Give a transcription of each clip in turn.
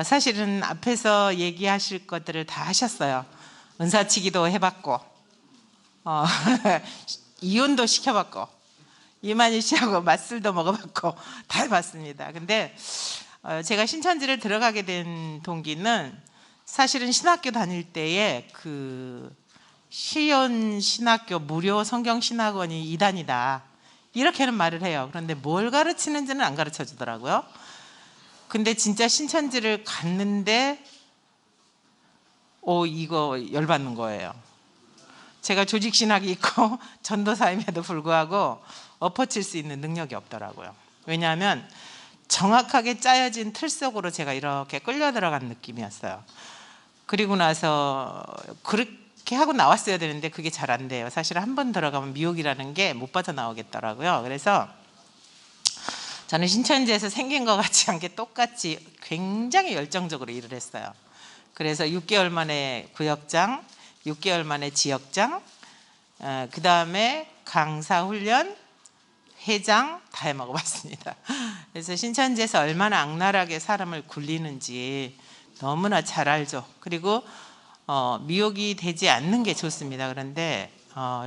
사실은 앞에서 얘기하실 것들을 다 하셨어요. 은사치기도 해봤고 이혼도 시켜봤고 이만희 씨하고 맞술도 먹어봤고 다 해봤습니다. 근데 제가 신천지를 들어가게 된 동기는 사실은 신학교 다닐 때에 그 시연 신학교 무료 성경신학원이 이단이다 이렇게는 말을 해요. 그런데 뭘 가르치는지는 안 가르쳐 주더라고요. 근데 진짜 신천지를 갔는데 이거 열받는 거예요. 제가 조직신학이 있고 전도사임에도 불구하고 엎어칠 수 있는 능력이 없더라고요. 왜냐하면 정확하게 짜여진 틀 속으로 제가 이렇게 끌려 들어간 느낌이었어요. 그리고 나서 그렇게 하고 나왔어야 되는데 그게 잘 안 돼요. 사실 한 번 들어가면 미혹이라는 게 못 빠져나오겠더라고요. 그래서 저는 신천지에서 생긴 것 같지 않게 똑같이 굉장히 열정적으로 일을 했어요. 그래서 6개월 만에 구역장, 6개월 만에 지역장, 그 다음에 강사 훈련, 회장 다 해먹어봤습니다. 그래서 신천지에서 얼마나 악랄하게 사람을 굴리는지 너무나 잘 알죠. 그리고 미혹이 되지 않는 게 좋습니다. 그런데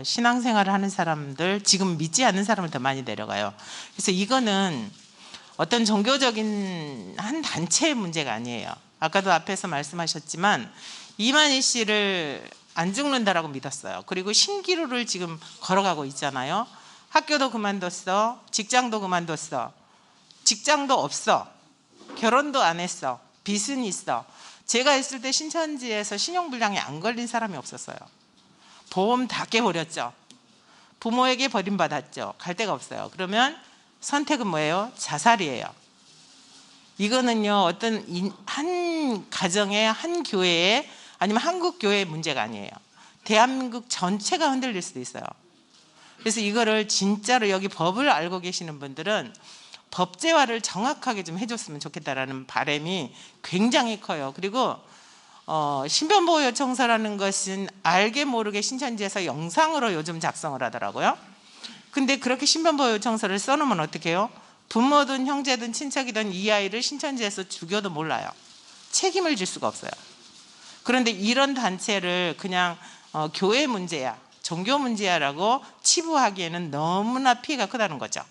신앙생활을 하는 사람들, 지금 믿지 않는 사람을 더 많이 내려가요. 그래서 이거는 어떤 종교적인 한 단체의 문제가 아니에요. 아까도 앞에서 말씀하셨지만 이만희 씨를 안 죽는다라고 믿었어요. 그리고 신기루를 지금 걸어가고 있잖아요. 학교도 그만뒀어. 직장도 그만뒀어. 직장도 없어. 결혼도 안 했어. 빚은 있어. 제가 있을 때 신천지에서 신용불량에 안 걸린 사람이 없었어요. 보험 다 깨버렸죠. 부모에게 버림받았죠. 갈 데가 없어요. 그러면 선택은 뭐예요? 자살이에요. 이거는요, 어떤 한 가정의 한 교회에 아니면 한국 교회의 문제가 아니에요. 대한민국 전체가 흔들릴 수도 있어요. 그래서 이거를 진짜로 여기 법을 알고 계시는 분들은 법제화를 정확하게 좀 해줬으면 좋겠다라는 바람이 굉장히 커요. 그리고 신변보호 요청서라는 것은 알게 모르게 신천지에서 영상으로 요즘 작성을 하더라고요. 근데 그렇게 신변보호 요청서를 써놓으면 어떻게 해요? 부모든 형제든 친척이든 이 아이를 신천지에서 죽여도 몰라요. 책임을 질 수가 없어요. 그런데 이런 단체를 그냥 교회 문제야, 종교 문제야라고 치부하기에는 너무나 피해가 크다는 거죠.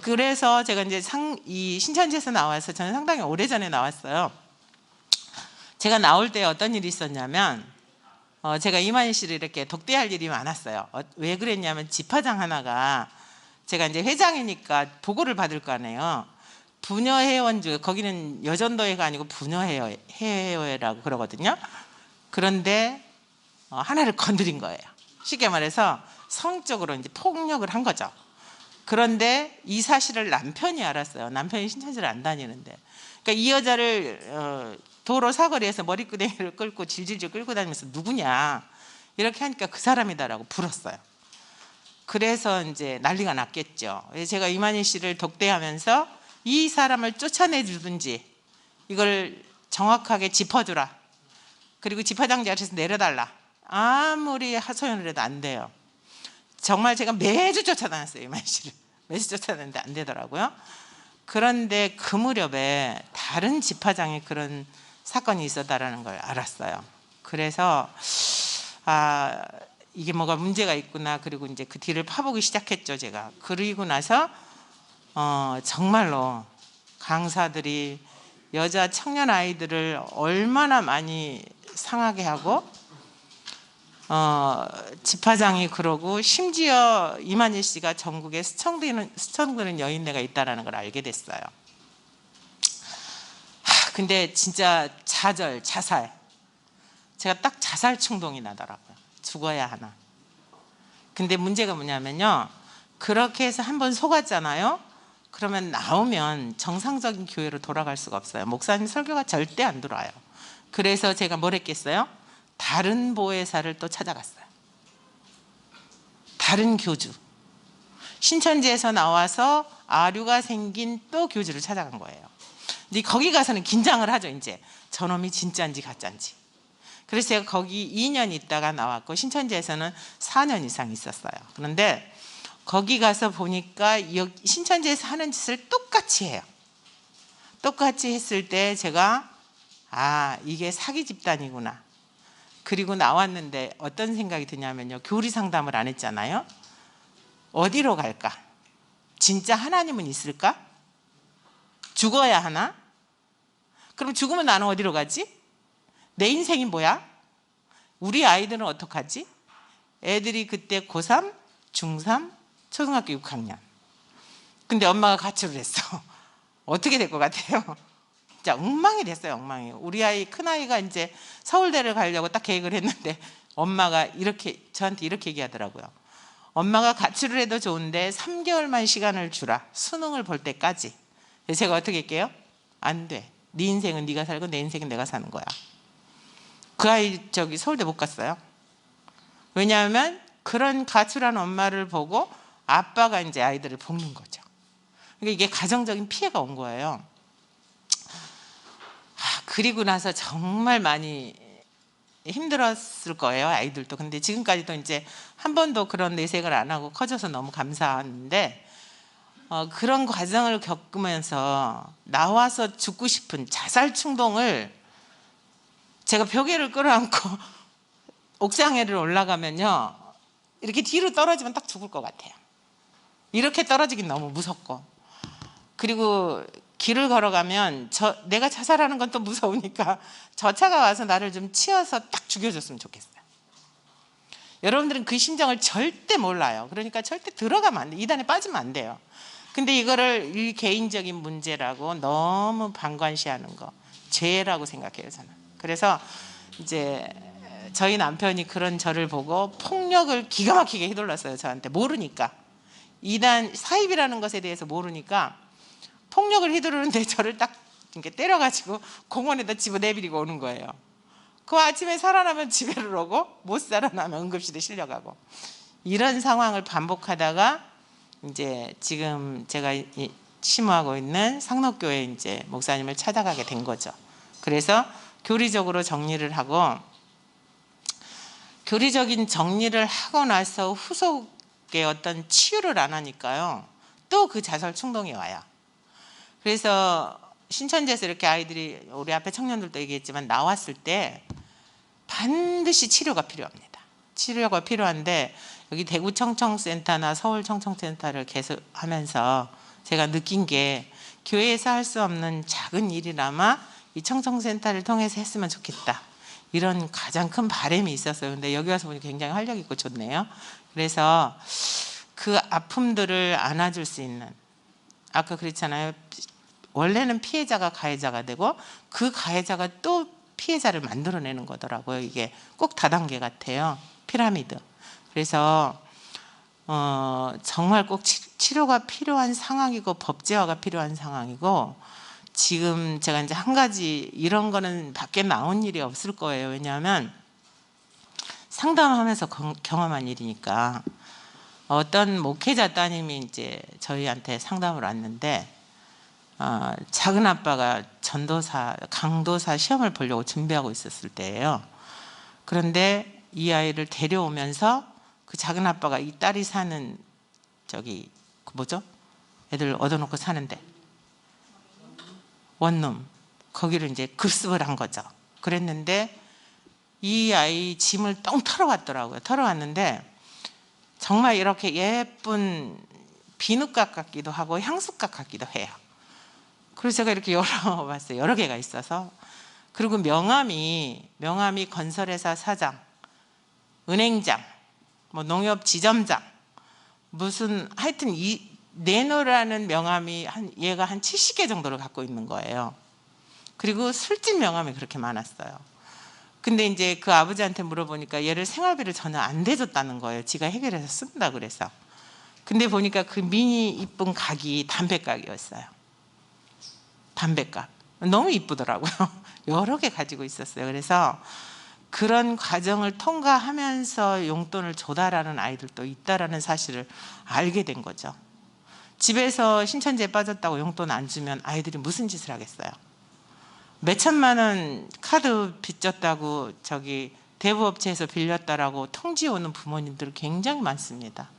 그래서 제가 이제 이 신천지에서 나와서 저는 상당히 오래전에 나왔어요. 제가 나올 때 어떤 일이 있었냐면 제가 이만희 씨를 이렇게 독대할 일이 많았어요. 왜 그랬냐면 집화장 하나가 제가 이제 회장이니까 보고를 받을 거 아니에요. 부녀회원 중에 거기는 여전도회가 아니고 부녀회라고 그러거든요. 그런데 하나를 건드린 거예요. 쉽게 말해서 성적으로 이제 폭력을 한 거죠. 그런데 이 사실을 남편이 알았어요. 남편이 신천지를 안 다니는데. 그러니까 이 여자를 도로 사거리에서 머리끄댕이를 끌고 질질질 끌고 다니면서 누구냐 이렇게 하니까 그 사람이다라고 불었어요. 그래서 이제 난리가 났겠죠. 제가 이만희 씨를 독대하면서 이 사람을 쫓아내 주든지 이걸 정확하게 짚어주라. 그리고 집화장 자리에서 내려달라. 아무리 하소연을 해도 안 돼요. 정말 제가 매주 쫓아다녔어요. 이만희 씨를. 매주 쫓아다녔는데 안 되더라고요. 그런데 그 무렵에 다른 집화장에 그런 사건이 있었다라는 걸 알았어요. 그래서 이게 뭐가 문제가 있구나. 그리고 이제 그 뒤를 파보기 시작했죠, 제가. 그리고 나서 정말로 강사들이 여자 청년 아이들을 얼마나 많이 상하게 하고 집화장이 그러고 심지어 이만희 씨가 전국에 스쳐드는 여인네가 있다는 걸 알게 됐어요. 근데 진짜 자살 제가 딱 자살 충동이 나더라고요. 죽어야 하나. 근데 문제가 뭐냐면요, 그렇게 해서 한번 속았잖아요. 그러면 나오면 정상적인 교회로 돌아갈 수가 없어요. 목사님 설교가 절대 안 들어와요. 그래서 제가 뭘 했겠어요? 다른 보혜사를 또 찾아갔어요. 다른 교주, 신천지에서 나와서 아류가 생긴 또 교주를 찾아간 거예요. 근데 거기 가서는 긴장을 하죠. 이제 저놈이 진짜인지 가짜인지. 그래서 제가 거기 2년 있다가 나왔고 신천지에서는 4년 이상 있었어요. 그런데 거기 가서 보니까 신천지에서 하는 짓을 똑같이 해요. 똑같이 했을 때 제가 아, 이게 사기 집단이구나. 그리고 나왔는데 어떤 생각이 드냐면요, 교리 상담을 안 했잖아요. 어디로 갈까? 진짜 하나님은 있을까? 죽어야 하나? 그럼 죽으면 나는 어디로 가지? 내 인생이 뭐야? 우리 아이들은 어떡하지? 애들이 그때 고3, 중3, 초등학교 6학년. 근데 엄마가 가출을 했어. 어떻게 될 것 같아요? 진짜 엉망이 됐어요, 엉망이. 우리 아이, 큰아이가 이제 서울대를 가려고 딱 계획을 했는데 엄마가 저한테 이렇게 얘기하더라고요. 엄마가 가출을 해도 좋은데 3개월만 시간을 주라. 수능을 볼 때까지. 제가 어떻게 할게요? 안 돼. 네 인생은 네가 살고 내 인생은 내가 사는 거야. 그 아이 서울대 못 갔어요. 왜냐하면 그런 가출한 엄마를 보고 아빠가 이제 아이들을 볶는 거죠. 그러니까 이게 가정적인 피해가 온 거예요. 그리고 나서 정말 많이 힘들었을 거예요, 아이들도. 근데 지금까지도 이제 한 번도 그런 내색을 안 하고 커져서 너무 감사한데, 그런 과정을 겪으면서 나와서 죽고 싶은 자살 충동을, 제가 벽에를 끌어안고 옥상에를 올라가면요, 이렇게 뒤로 떨어지면 딱 죽을 것 같아요. 이렇게 떨어지긴 너무 무섭고, 그리고 길을 걸어가면 내가 자살하는 건 또 무서우니까 저 차가 와서 나를 좀 치어서 딱 죽여줬으면 좋겠어요. 여러분들은 그 심정을 절대 몰라요. 그러니까 절대 들어가면 안 돼요. 이단에 빠지면 안 돼요. 근데 이거를 이 개인적인 문제라고 너무 방관시하는 거 죄라고 생각해요, 저는. 그래서 이제 저희 남편이 그런 저를 보고 폭력을 기가 막히게 휘둘렀어요, 저한테. 모르니까. 이단 사입이라는 것에 대해서 모르니까 폭력을 휘두르는데 저를 딱 이렇게 때려가지고 공원에다 집어내버리고 오는 거예요. 그 아침에 살아나면 집에를 오고 못 살아나면 응급실에 실려가고, 이런 상황을 반복하다가 이제 지금 제가 심호하고 있는 상록교회 이제 목사님을 찾아가게 된 거죠. 그래서 교리적으로 정리를 하고, 교리적인 정리를 하고 나서 후속에 어떤 치유를 안 하니까요, 또 그 자살 충동이 와요. 그래서 신천지에서 이렇게 아이들이, 우리 앞에 청년들도 얘기했지만, 나왔을 때 반드시 치료가 필요합니다. 치료가 필요한데, 여기 대구 청청센터나 서울 청청센터를 계속 하면서 제가 느낀 게, 교회에서 할 수 없는 작은 일이나마 이 청청센터를 통해서 했으면 좋겠다, 이런 가장 큰 바람이 있었어요. 근데 여기 와서 보니 굉장히 활력 있고 좋네요. 그래서 그 아픔들을 안아줄 수 있는, 아까 그랬잖아요, 원래는 피해자가 가해자가 되고 그 가해자가 또 피해자를 만들어내는 거더라고요. 이게 꼭 다단계 같아요, 피라미드. 그래서 정말 꼭 치료가 필요한 상황이고 법제화가 필요한 상황이고, 지금 제가 이제 한 가지, 이런 거는 밖에 나온 일이 없을 거예요. 왜냐하면 상담하면서 경험한 일이니까. 어떤 목회자 따님이 이제 저희한테 상담을 왔는데, 작은 아빠가 전도사, 강도사 시험을 보려고 준비하고 있었을 때예요. 그런데 이 아이를 데려오면서 그 작은 아빠가 이 딸이 사는 그 뭐죠? 애들 얻어놓고 사는데, 원룸, 거기를 이제 급습을 한 거죠. 그랬는데 이 아이 짐을 똥 털어왔더라고요. 털어왔는데 정말 이렇게 예쁜 비누값 같기도 하고 향수값 같기도 해요. 그래서 제가 이렇게 열어봤어요. 여러 개가 있어서. 그리고 명함이 건설회사 사장, 은행장, 뭐 농협 지점장, 무슨 하여튼 이 내노라는 명함이 얘가 한 70개 정도를 갖고 있는 거예요. 그리고 술집 명함이 그렇게 많았어요. 근데 이제 그 아버지한테 물어보니까 얘를 생활비를 전혀 안 대줬다는 거예요. 지가 해결해서 쓴다 그래서. 근데 보니까 그 미니 이쁜 가게 담배가게였어요. 담배값 너무 이쁘더라고요. 여러 개 가지고 있었어요. 그래서 그런 과정을 통과하면서 용돈을 조달하는 아이들도 있다라는 사실을 알게 된 거죠. 집에서 신천지에 빠졌다고 용돈 안 주면 아이들이 무슨 짓을 하겠어요. 몇 천만 원 카드 빚졌다고 대부업체에서 빌렸다라고 통지 오는 부모님들 굉장히 많습니다.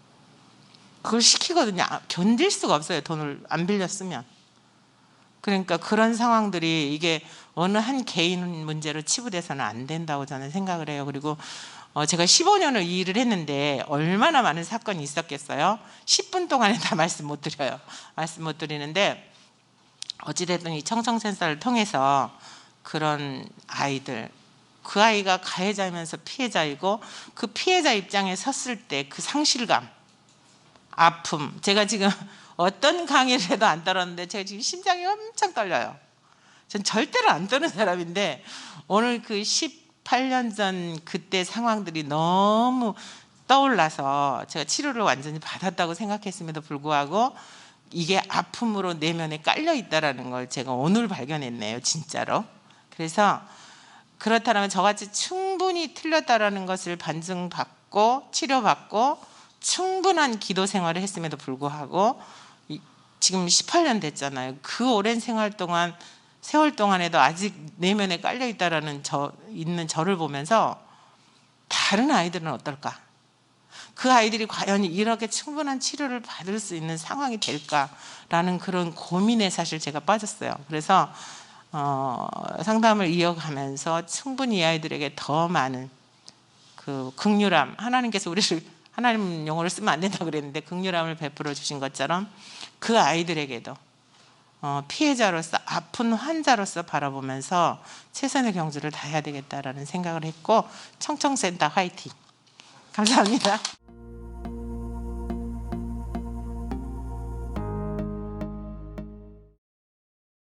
그걸 시키거든요. 견딜 수가 없어요, 돈을 안 빌렸으면. 그러니까 그런 상황들이 이게 어느 한 개인 문제로 치부돼서는 안 된다고 저는 생각을 해요. 그리고 제가 15년을 이 일을 했는데 얼마나 많은 사건이 있었겠어요. 10분 동안에 다 말씀 못 드려요. 말씀 못 드리는데 어찌됐든 이 청청센터를 통해서 그런 아이들, 그 아이가 가해자이면서 피해자이고 그 피해자 입장에 섰을 때 그 상실감, 아픔. 제가 지금 어떤 강의를 해도 안 떨었는데 제가 지금 심장이 엄청 떨려요. 전 절대로 안 떠는 사람인데 오늘 그 18년 전 그때 상황들이 너무 떠올라서 제가 치료를 완전히 받았다고 생각했음에도 불구하고 이게 아픔으로 내면에 깔려 있다는 걸 제가 오늘 발견했네요. 진짜로. 그래서 그렇다면 저같이 충분히 틀렸다라는 것을 반증받고 치료받고 충분한 기도 생활을 했음에도 불구하고 지금 18년 됐잖아요. 그 오랜 세월 동안에도 아직 내면에 깔려 있다라는 있는 저를 보면서 다른 아이들은 어떨까? 그 아이들이 과연 이렇게 충분한 치료를 받을 수 있는 상황이 될까라는 그런 고민에 사실 제가 빠졌어요. 그래서 상담을 이어가면서 충분히 이 아이들에게 더 많은 그 긍휼함, 하나님께서 우리를 하나님 용어를 쓰면 안 된다고 그랬는데 긍휼함을 베풀어 주신 것처럼 그 아이들에게도 피해자로서 아픈 환자로서 바라보면서 최선의 경주를 다해야 되겠다라는 생각을 했고 청청센터 화이팅! 감사합니다.